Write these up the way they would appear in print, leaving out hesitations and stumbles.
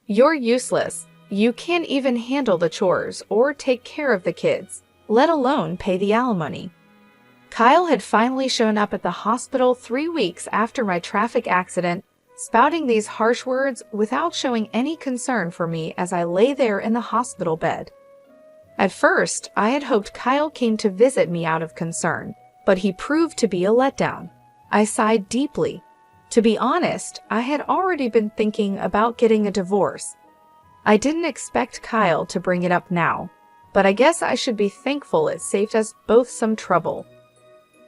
You're useless. You can't even handle the chores or take care of the kids, let alone pay the alimony. Kyle had finally shown up at the hospital 3 weeks after my traffic accident, spouting these harsh words without showing any concern for me as I lay there in the hospital bed. At first, I had hoped Kyle came to visit me out of concern, but he proved to be a letdown. I sighed deeply. To be honest, I had already been thinking about getting a divorce. I didn't expect Kyle to bring it up now, but I guess I should be thankful it saved us both some trouble.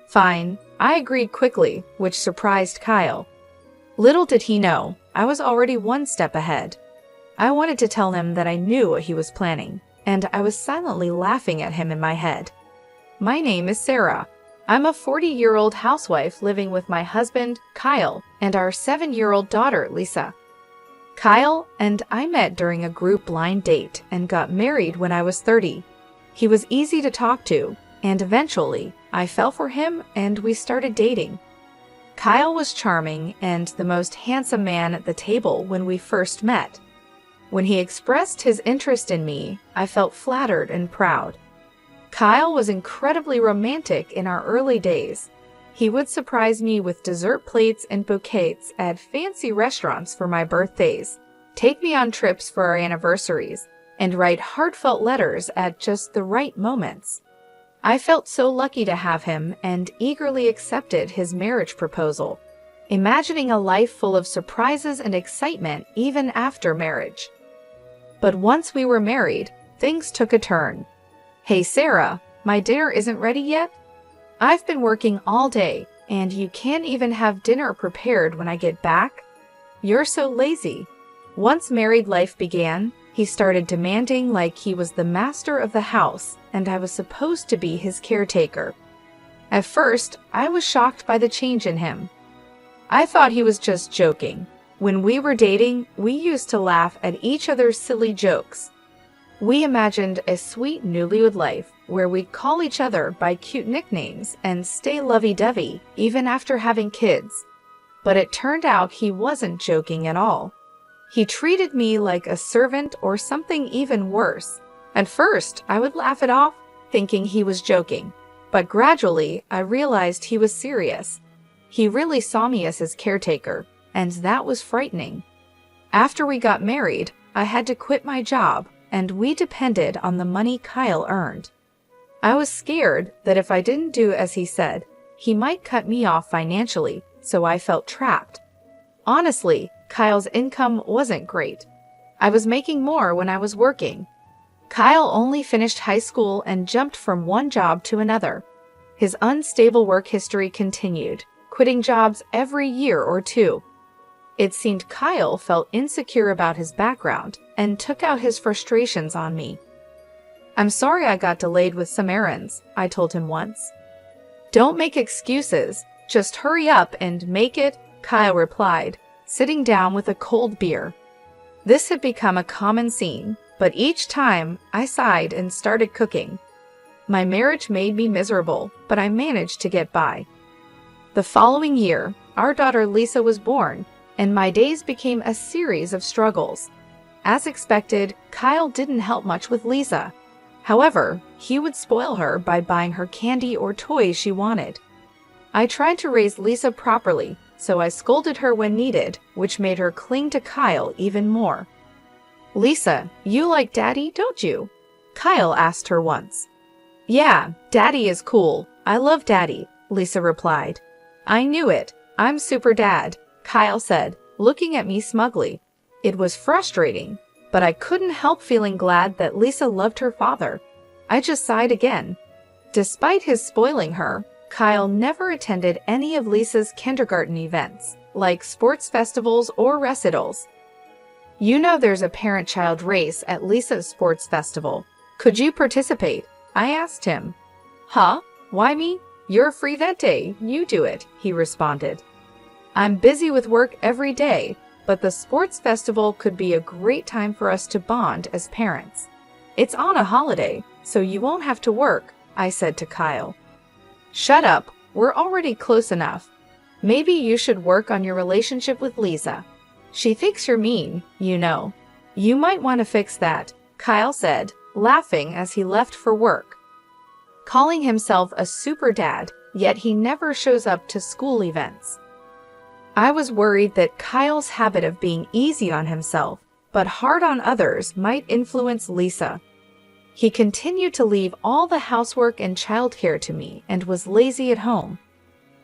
Fine, I agreed quickly, which surprised Kyle. Little did he know, I was already one step ahead. I wanted to tell him that I knew what he was planning, and I was silently laughing at him in my head. My name is Sarah. I'm a 40-year-old housewife living with my husband, Kyle, and our 7-year-old daughter, Lisa. Kyle and I met during a group blind date and got married when I was 30. He was easy to talk to, and eventually, I fell for him and we started dating. Kyle was charming and the most handsome man at the table when we first met. When he expressed his interest in me, I felt flattered and proud. Kyle was incredibly romantic in our early days. He would surprise me with dessert plates and bouquets at fancy restaurants for my birthdays, take me on trips for our anniversaries, and write heartfelt letters at just the right moments. I felt so lucky to have him and eagerly accepted his marriage proposal, imagining a life full of surprises and excitement even after marriage. But once we were married, things took a turn. Hey Sarah, my dinner isn't ready yet? I've been working all day, and you can't even have dinner prepared when I get back? You're so lazy. Once married life began, he started demanding like he was the master of the house, and I was supposed to be his caretaker. At first, I was shocked by the change in him. I thought he was just joking. When we were dating, we used to laugh at each other's silly jokes. We imagined a sweet newlywed life where we'd call each other by cute nicknames and stay lovey-dovey even after having kids. But it turned out he wasn't joking at all. He treated me like a servant or something even worse. At first, I would laugh it off, thinking he was joking. But gradually, I realized he was serious. He really saw me as his caretaker, and that was frightening. After we got married, I had to quit my job, and we depended on the money Kyle earned. I was scared that if I didn't do as he said, he might cut me off financially, so I felt trapped. Honestly, Kyle's income wasn't great. I was making more when I was working. Kyle only finished high school and jumped from one job to another. His unstable work history continued, quitting jobs every year or two. It seemed Kyle felt insecure about his background and took out his frustrations on me. I'm sorry I got delayed with some errands, I told him once. Don't make excuses, just hurry up and make it, Kyle replied, sitting down with a cold beer. This had become a common scene, but each time I sighed and started cooking. My marriage made me miserable, but I managed to get by. The following year, our daughter Lisa was born, and my days became a series of struggles. As expected, Kyle didn't help much with Lisa. However, he would spoil her by buying her candy or toys she wanted. I tried to raise Lisa properly, so I scolded her when needed, which made her cling to Kyle even more. Lisa, you like Daddy, don't you? Kyle asked her once. Yeah, Daddy is cool. I love Daddy, Lisa replied. I knew it. I'm super dad, Kyle said, looking at me smugly. It was frustrating, but I couldn't help feeling glad that Lisa loved her father. I just sighed again. Despite his spoiling her, Kyle never attended any of Lisa's kindergarten events, like sports festivals or recitals. You know there's a parent-child race at Lisa's sports festival. Could you participate? I asked him. Huh? Why me? You're free that day. You do it, he responded. I'm busy with work every day, but the sports festival could be a great time for us to bond as parents. It's on a holiday, so you won't have to work, I said to Kyle. Shut up, we're already close enough. Maybe you should work on your relationship with Lisa. She thinks you're mean, you know. You might want to fix that, Kyle said, laughing as he left for work. Calling himself a super dad, yet he never shows up to school events. I was worried that Kyle's habit of being easy on himself, but hard on others, might influence Lisa. He continued to leave all the housework and childcare to me and was lazy at home.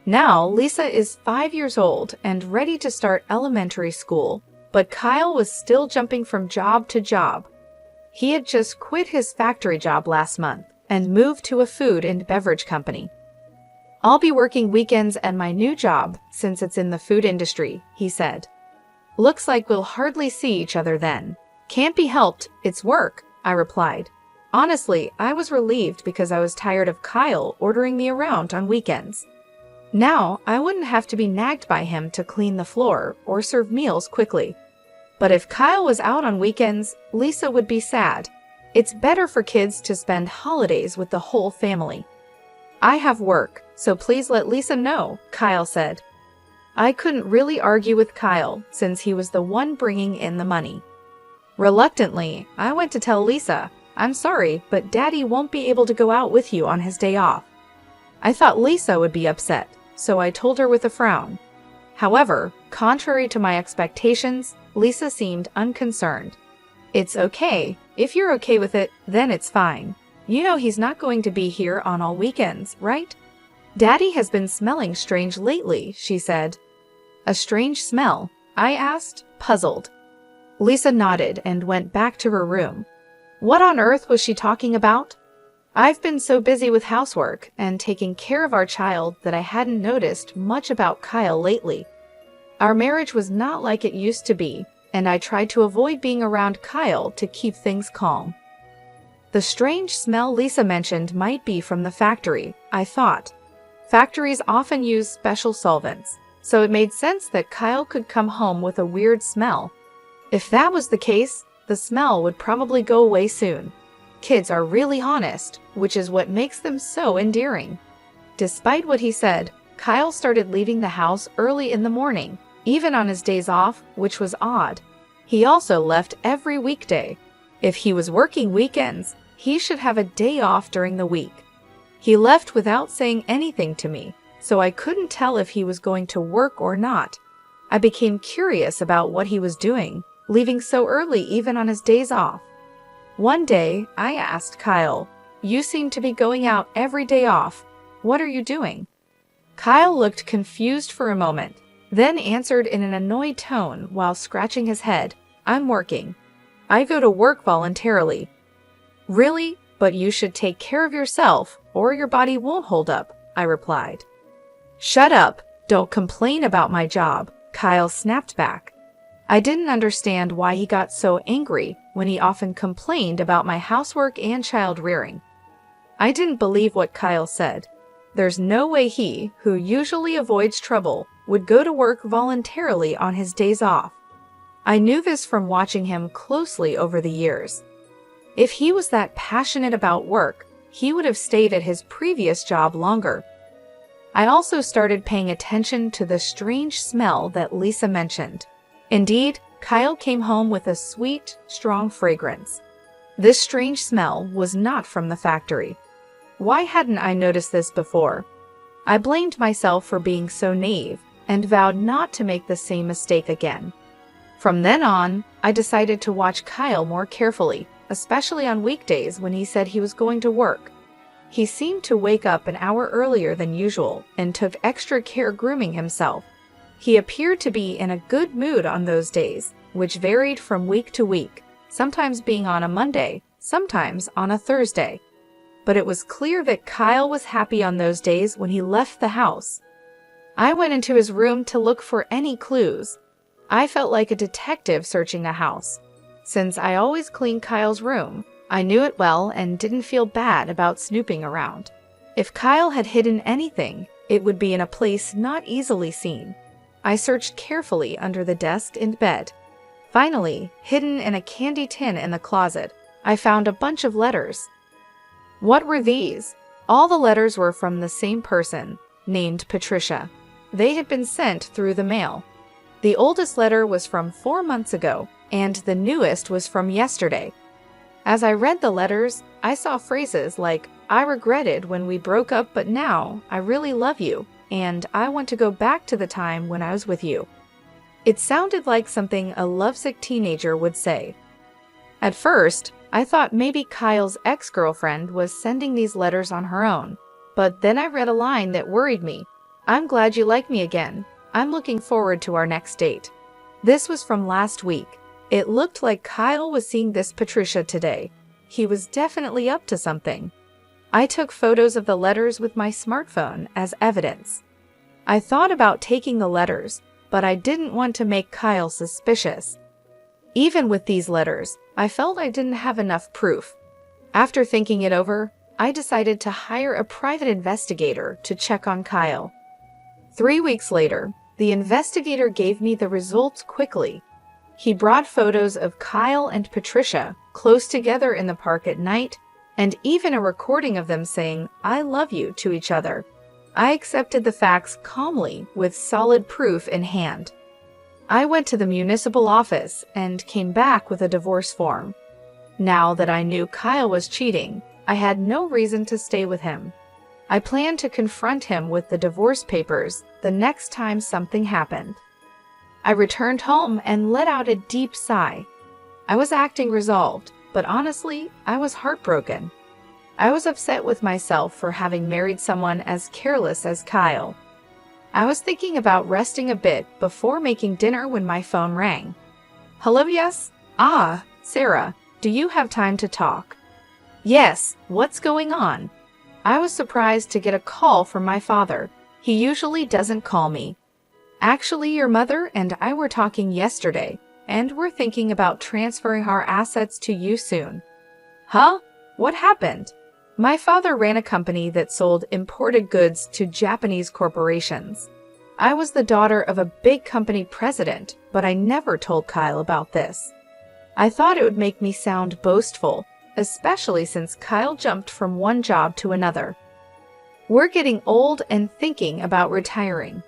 Now, Lisa is 5 years old and ready to start elementary school, but Kyle was still jumping from job to job. He had just quit his factory job last month and moved to a food and beverage company. I'll be working weekends at my new job since it's in the food industry, he said. Looks like we'll hardly see each other then. Can't be helped, it's work, I replied. Honestly, I was relieved because I was tired of Kyle ordering me around on weekends. Now, I wouldn't have to be nagged by him to clean the floor or serve meals quickly. But if Kyle was out on weekends, Lisa would be sad. It's better for kids to spend holidays with the whole family. I have work, so please let Lisa know, Kyle said. I couldn't really argue with Kyle since he was the one bringing in the money. Reluctantly, I went to tell Lisa, I'm sorry, but Daddy won't be able to go out with you on his day off. I thought Lisa would be upset, so I told her with a frown. However, contrary to my expectations, Lisa seemed unconcerned. It's okay. If you're okay with it, then it's fine. You know he's not going to be here on all weekends, right? Daddy has been smelling strange lately, she said. A strange smell? I asked, puzzled. Lisa nodded and went back to her room. What on earth was she talking about? I've been so busy with housework and taking care of our child that I hadn't noticed much about Kyle lately. Our marriage was not like it used to be, and I tried to avoid being around Kyle to keep things calm. The strange smell Lisa mentioned might be from the factory, I thought. Factories often use special solvents, so it made sense that Kyle could come home with a weird smell. If that was the case, the smell would probably go away soon. Kids are really honest, which is what makes them so endearing. Despite what he said, Kyle started leaving the house early in the morning, even on his days off, which was odd. He also left every weekday. If he was working weekends, he should have a day off during the week. He left without saying anything to me, so I couldn't tell if he was going to work or not. I became curious about what he was doing, leaving so early even on his days off. One day, I asked Kyle, "You seem to be going out every day off. What are you doing?" Kyle looked confused for a moment, then answered in an annoyed tone while scratching his head, "I'm working. I go to work voluntarily." "Really? But you should take care of yourself, or your body won't hold up," I replied. "Shut up. Don't complain about my job," Kyle snapped back. I didn't understand why he got so angry when he often complained about my housework and child rearing. I didn't believe what Kyle said. There's no way he, who usually avoids trouble, would go to work voluntarily on his days off. I knew this from watching him closely over the years. If he was that passionate about work, he would have stayed at his previous job longer. I also started paying attention to the strange smell that Lisa mentioned. Indeed, Kyle came home with a sweet, strong fragrance. This strange smell was not from the factory. Why hadn't I noticed this before? I blamed myself for being so naive and vowed not to make the same mistake again. From then on, I decided to watch Kyle more carefully, especially on weekdays when he said he was going to work. He seemed to wake up an hour earlier than usual and took extra care grooming himself. He appeared to be in a good mood on those days, which varied from week to week, sometimes being on a Monday, sometimes on a Thursday. But it was clear that Kyle was happy on those days when he left the house. I went into his room to look for any clues. I felt like a detective searching the house. Since I always cleaned Kyle's room, I knew it well and didn't feel bad about snooping around. If Kyle had hidden anything, it would be in a place not easily seen. I searched carefully under the desk and bed. Finally, hidden in a candy tin in the closet, I found a bunch of letters. What were these? All the letters were from the same person, named Patricia. They had been sent through the mail. The oldest letter was from 4 months ago, and the newest was from yesterday. As I read the letters, I saw phrases like, "I regretted when we broke up, but now I really love you, and I want to go back to the time when I was with you." It sounded like something a lovesick teenager would say. At first, I thought maybe Kyle's ex-girlfriend was sending these letters on her own, but then I read a line that worried me. "I'm glad you like me again. I'm looking forward to our next date." This was from last week. It looked like Kyle was seeing this Patricia today. He was definitely up to something. I took photos of the letters with my smartphone as evidence. I thought about taking the letters, but I didn't want to make Kyle suspicious. Even with these letters, I felt I didn't have enough proof. After thinking it over, I decided to hire a private investigator to check on Kyle. 3 weeks later, the investigator gave me the results quickly. He brought photos of Kyle and Patricia close together in the park at night, and even a recording of them saying, "I love you" to each other. I accepted the facts calmly with solid proof in hand. I went to the municipal office and came back with a divorce form. Now that I knew Kyle was cheating, I had no reason to stay with him. I planned to confront him with the divorce papers the next time something happened. I returned home and let out a deep sigh. I was acting resolved, but honestly, I was heartbroken. I was upset with myself for having married someone as careless as Kyle. I was thinking about resting a bit before making dinner when my phone rang. "Hello, yes? Ah, Sarah, do you have time to talk?" "Yes, what's going on?" I was surprised to get a call from my father. He usually doesn't call me. "Actually, your mother and I were talking yesterday, and we're thinking about transferring our assets to you soon." "Huh? What happened?" My father ran a company that sold imported goods to Japanese corporations. I was the daughter of a big company president, but I never told Kyle about this. I thought it would make me sound boastful, especially since Kyle jumped from one job to another. "We're getting old and thinking about retiring.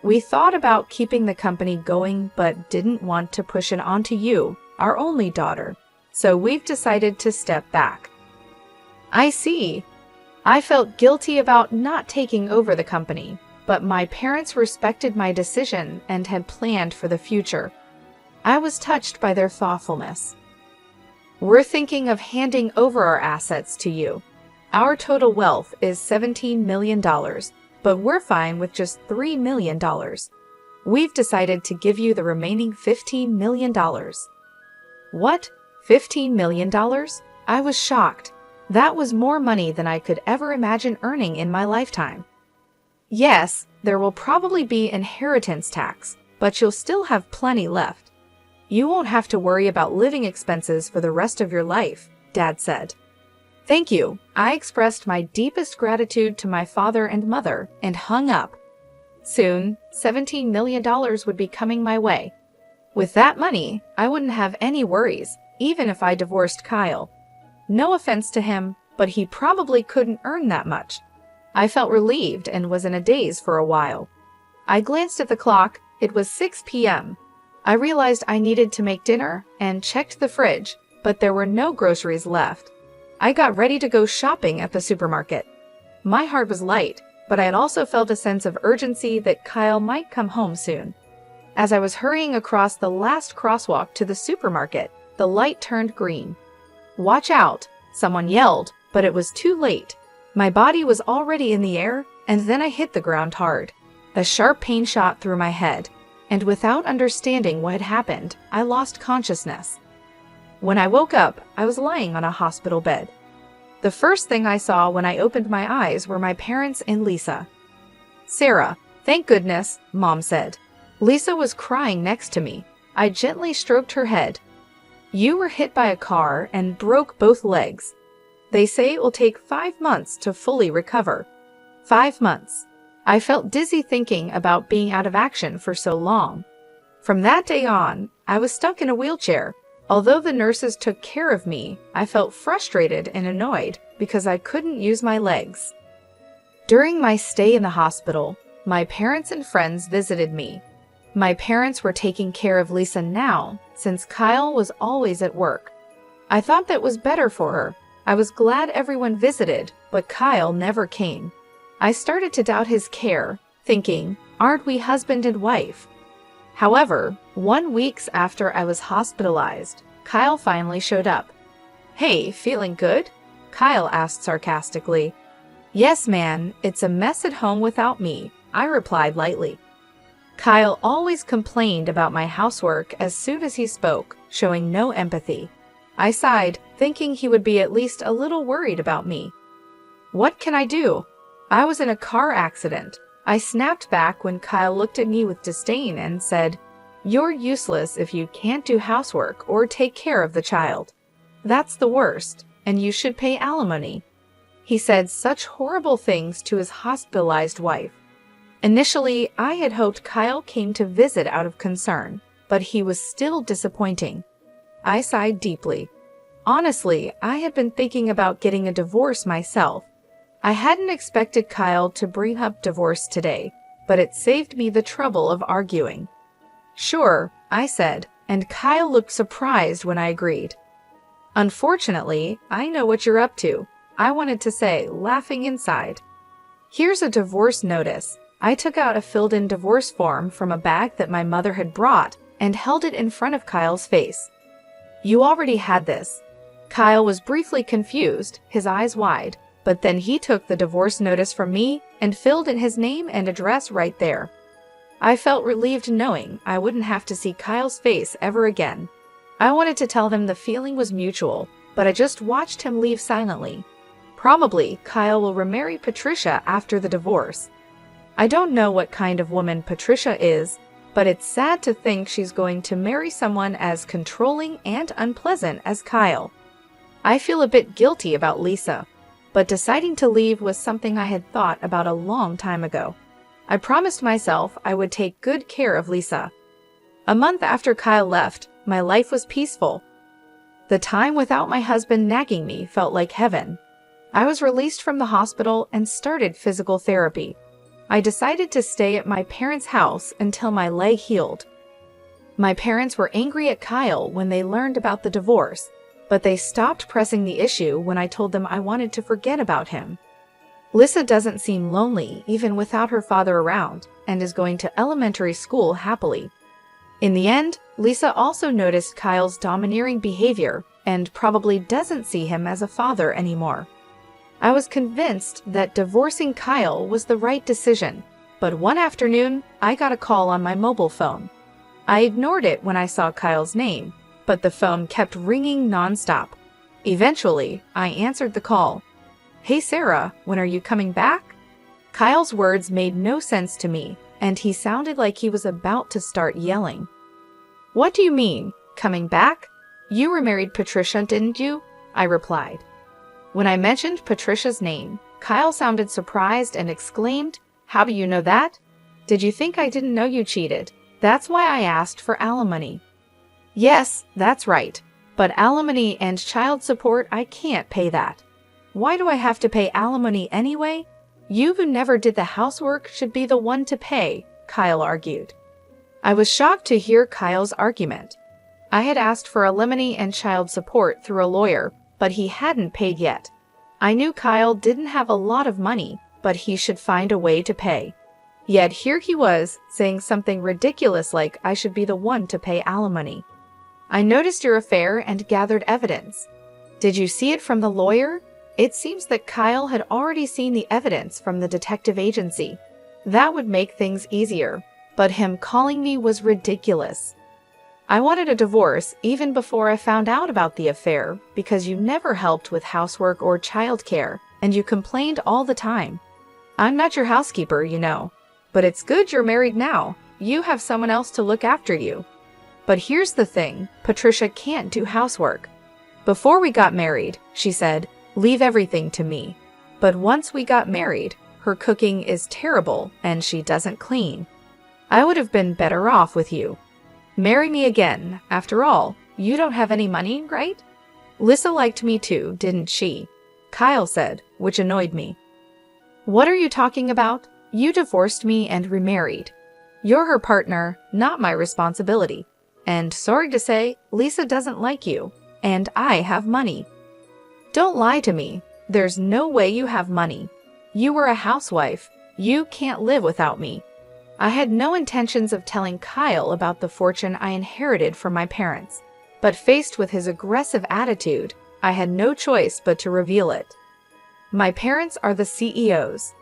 We thought about keeping the company going, but didn't want to push it onto you, our only daughter. So we've decided to step back." I see. I felt guilty about not taking over the company, but my parents respected my decision and had planned for the future. I was touched by their thoughtfulness. "We're thinking of handing over our assets to you. Our total wealth is $17 million, but we're fine with just $3 million. We've decided to give you the remaining $15 million. "What? $15 million? I was shocked. That was more money than I could ever imagine earning in my lifetime. "Yes, there will probably be inheritance tax, but you'll still have plenty left. You won't have to worry about living expenses for the rest of your life," Dad said. "Thank you." I expressed my deepest gratitude to my father and mother and hung up. Soon, $17 million would be coming my way. With that money, I wouldn't have any worries, even if I divorced Kyle. No offense to him, but he probably couldn't earn that much. I felt relieved and was in a daze for a while. I glanced at the clock. It was 6 p.m. I realized I needed to make dinner and checked the fridge, but there were no groceries left. I got ready to go shopping at the supermarket. My heart was light, but I had also felt a sense of urgency that Kyle might come home soon. As I was hurrying across the last crosswalk to the supermarket, the light turned green. "Watch out!" someone yelled, but it was too late. My body was already in the air, and then I hit the ground hard. A sharp pain shot through my head, and without understanding what had happened, I lost consciousness. When I woke up, I was lying on a hospital bed. The first thing I saw when I opened my eyes were my parents and Lisa. "Sarah, thank goodness," Mom said. Lisa was crying next to me. I gently stroked her head. "You were hit by a car and broke both legs. They say it will take 5 months to fully recover." 5 months. I felt dizzy thinking about being out of action for so long. From that day on, I was stuck in a wheelchair. Although the nurses took care of me, I felt frustrated and annoyed because I couldn't use my legs. During my stay in the hospital, my parents and friends visited me. My parents were taking care of Lisa now, since Kyle was always at work. I thought that was better for her. I was glad everyone visited, but Kyle never came. I started to doubt his care, thinking, aren't we husband and wife? However, 1 week after I was hospitalized, Kyle finally showed up. Hey, feeling good? Kyle asked sarcastically. Yes, man, it's a mess at home without me, I replied lightly. Kyle always complained about my housework as soon as he spoke, showing no empathy. I sighed, thinking he would be at least a little worried about me. What can I do? I was in a car accident. I snapped back when Kyle looked at me with disdain and said, You're useless if you can't do housework or take care of the child. That's the worst, and you should pay alimony. He said such horrible things to his hospitalized wife. Initially, I had hoped Kyle came to visit out of concern, but he was still disappointing. I sighed deeply. Honestly, I had been thinking about getting a divorce myself. I hadn't expected Kyle to bring up divorce today, but it saved me the trouble of arguing. Sure, I said, and Kyle looked surprised when I agreed. Unfortunately, I know what you're up to, I wanted to say, laughing inside. Here's a divorce notice. I took out a filled-in divorce form from a bag that my mother had brought and held it in front of Kyle's face. You already had this. Kyle was briefly confused, his eyes wide, but then he took the divorce notice from me and filled in his name and address right there. I felt relieved knowing I wouldn't have to see Kyle's face ever again. I wanted to tell them the feeling was mutual, but I just watched him leave silently. Probably Kyle will remarry Patricia after the divorce. I don't know what kind of woman Patricia is, but it's sad to think she's going to marry someone as controlling and unpleasant as Kyle. I feel a bit guilty about Lisa, but deciding to leave was something I had thought about a long time ago. I promised myself I would take good care of Lisa. A month after Kyle left, my life was peaceful. The time without my husband nagging me felt like heaven. I was released from the hospital and started physical therapy. I decided to stay at my parents' house until my leg healed. My parents were angry at Kyle when they learned about the divorce, but they stopped pressing the issue when I told them I wanted to forget about him. Lisa doesn't seem lonely even without her father around and is going to elementary school happily. In the end, Lisa also noticed Kyle's domineering behavior and probably doesn't see him as a father anymore. I was convinced that divorcing Kyle was the right decision, but one afternoon, I got a call on my mobile phone. I ignored it when I saw Kyle's name, but the phone kept ringing nonstop. Eventually, I answered the call. Hey Sarah, when are you coming back? Kyle's words made no sense to me, and he sounded like he was about to start yelling. What do you mean, coming back? You remarried Patricia, didn't you? I replied. When I mentioned Patricia's name, Kyle sounded surprised and exclaimed, How do you know that? Did you think I didn't know you cheated? That's why I asked for alimony. Yes, that's right. But alimony and child support, I can't pay that. Why do I have to pay alimony anyway? You who never did the housework should be the one to pay, Kyle argued. I was shocked to hear Kyle's argument. I had asked for alimony and child support through a lawyer, but he hadn't paid yet. I knew Kyle didn't have a lot of money, but he should find a way to pay. Yet here he was, saying something ridiculous like I should be the one to pay alimony. I noticed your affair and gathered evidence. Did you see it from the lawyer? It seems that Kyle had already seen the evidence from the detective agency. That would make things easier, but him calling me was ridiculous. I wanted a divorce even before I found out about the affair because you never helped with housework or childcare, and you complained all the time. I'm not your housekeeper, you know, but it's good you're married now. You have someone else to look after you. But here's the thing, Patricia can't do housework. Before we got married, she said, leave everything to me. But once we got married, her cooking is terrible and she doesn't clean. I would have been better off with you. Marry me again. After all, you don't have any money, right? Lisa liked me too, didn't she? Kyle said, which annoyed me. What are you talking about? You divorced me and remarried. You're her partner, not my responsibility. And sorry to say, Lisa doesn't like you, and I have money. Don't lie to me. There's no way you have money. You were a housewife. You can't live without me. I had no intentions of telling Kyle about the fortune I inherited from my parents, but faced with his aggressive attitude, I had no choice but to reveal it. My parents are the CEOs.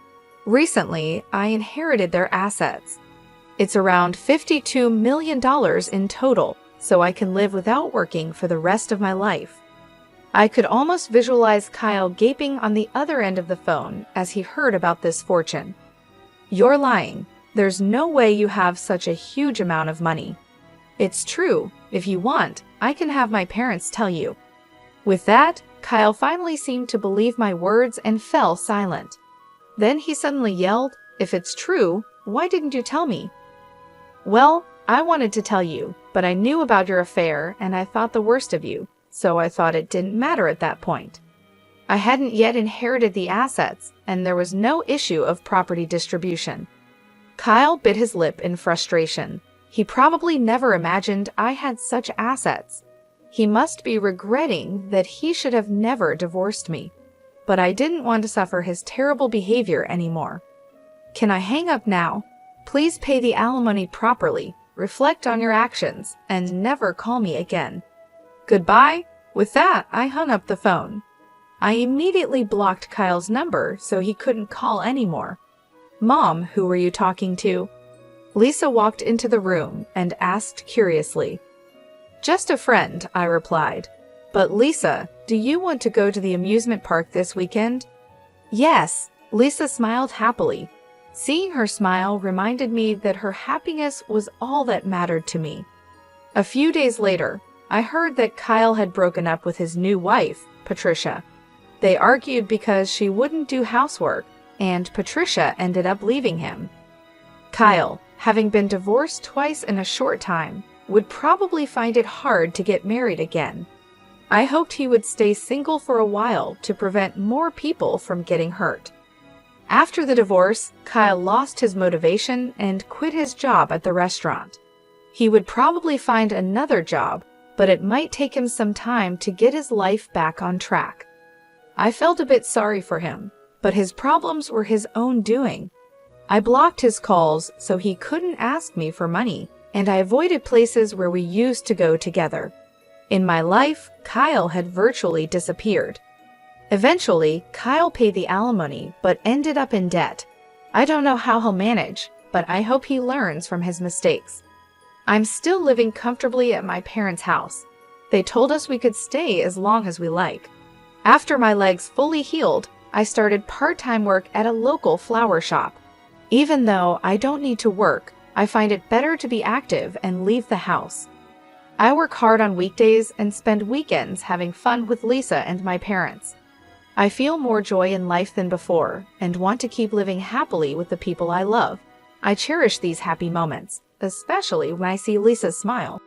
Recently, I inherited their assets. It's around $52 million in total, so I can live without working for the rest of my life. I could almost visualize Kyle gaping on the other end of the phone as he heard about this fortune. You're lying. There's no way you have such a huge amount of money. It's true. If you want, I can have my parents tell you. With that, Kyle finally seemed to believe my words and fell silent. Then he suddenly yelled, "If it's true, why didn't you tell me?" Well, I wanted to tell you, but I knew about your affair and I thought the worst of you, so I thought it didn't matter at that point. I hadn't yet inherited the assets, and there was no issue of property distribution. Kyle bit his lip in frustration. He probably never imagined I had such assets. He must be regretting that he should have never divorced me. But I didn't want to suffer his terrible behavior anymore. Can I hang up now? Please pay the alimony properly, reflect on your actions, and never call me again. Goodbye. With that, I hung up the phone. I immediately blocked Kyle's number so he couldn't call anymore. Mom, who were you talking to? Lisa walked into the room and asked curiously. Just a friend, I replied. But Lisa, do you want to go to the amusement park this weekend? Yes, Lisa smiled happily. Seeing her smile reminded me that her happiness was all that mattered to me. A few days later, I heard that Kyle had broken up with his new wife, Patricia. They argued because she wouldn't do housework, and Patricia ended up leaving him. Kyle, having been divorced twice in a short time, would probably find it hard to get married again. I hoped he would stay single for a while to prevent more people from getting hurt. After the divorce, Kyle lost his motivation and quit his job at the restaurant. He would probably find another job, but it might take him some time to get his life back on track. I felt a bit sorry for him, but his problems were his own doing. I blocked his calls so he couldn't ask me for money, and I avoided places where we used to go together. In my life, Kyle had virtually disappeared. Eventually, Kyle paid the alimony but ended up in debt. I don't know how he'll manage, but I hope he learns from his mistakes. I'm still living comfortably at my parents' house. They told us we could stay as long as we like. After my legs fully healed, I started part-time work at a local flower shop. Even though I don't need to work, I find it better to be active and leave the house. I work hard on weekdays and spend weekends having fun with Lisa and my parents. I feel more joy in life than before and want to keep living happily with the people I love. I cherish these happy moments, especially when I see Lisa's smile.